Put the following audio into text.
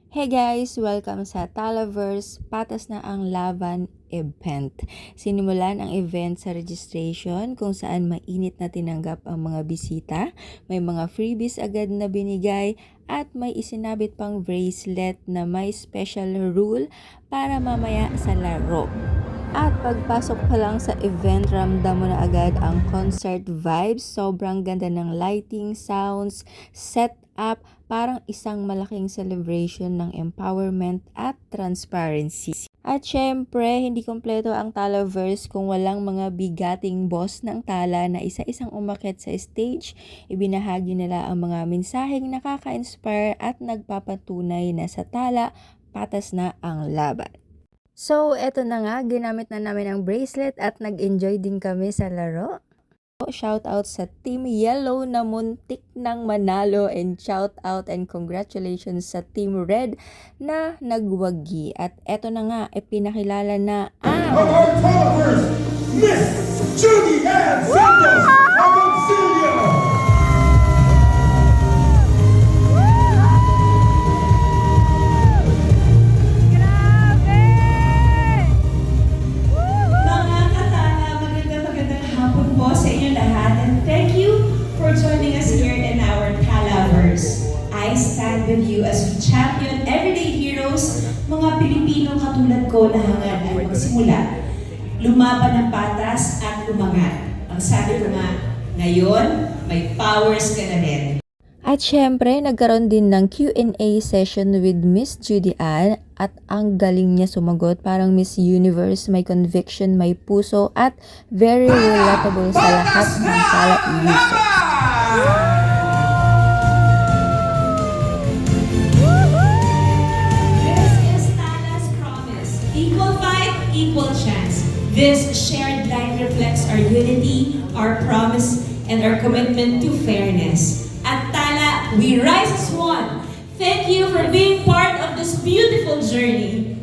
Hey guys! Welcome sa Talaverse Patas na ang Laban event. Sinimulan ang event sa registration kung saan mainit na tinanggap ang mga bisita, may mga freebies agad na binigay at may isinabit pang bracelet na may special rule para mamaya sa laro. At pagpasok pa lang sa event, ramdam mo na agad ang concert vibes. Sobrang ganda ng lighting, sounds, setup, parang isang malaking celebration ng empowerment at transparency. At syempre, hindi kompleto ang Talaverse kung walang mga bigating boss ng tala na isa-isang umakyat sa stage. Ibinahagi nila ang mga mensaheng nakaka-inspire at nagpapatunay na sa tala, patas na ang laban. So, eto na nga, ginamit na namin ang bracelet at nag-enjoy din kami sa laro. Shout out sa Team Yellow na muntik ng manalo, and shout out and congratulations sa Team Red na nagwagi. At eto na nga, pinakilala na ang Our Talaverse, Miss Judy Ann Santos Agoncillo. Magandang hapon po sa inyo lahat, and thank you for joining us here in our Talaverse. I stand with you as we champion everyday heroes, mga Pilipino katulad ko na hangad ay magsimula, lumaban ng patas at umangat. Ang sabi ko nga, ngayon, may powers ka na rin. At syempre, nagkaroon din ng Q&A session with Miss Judy Ann at ang galing niya sumagot, parang Miss Universe, may conviction, may puso at very relatable sa lahat ng tala users. This is Tala's promise. Equal fight, equal chance. This shared line reflects our unity, our promise, and our commitment to fairness. At Tala, we rise as one. Thank you for being part of this beautiful journey.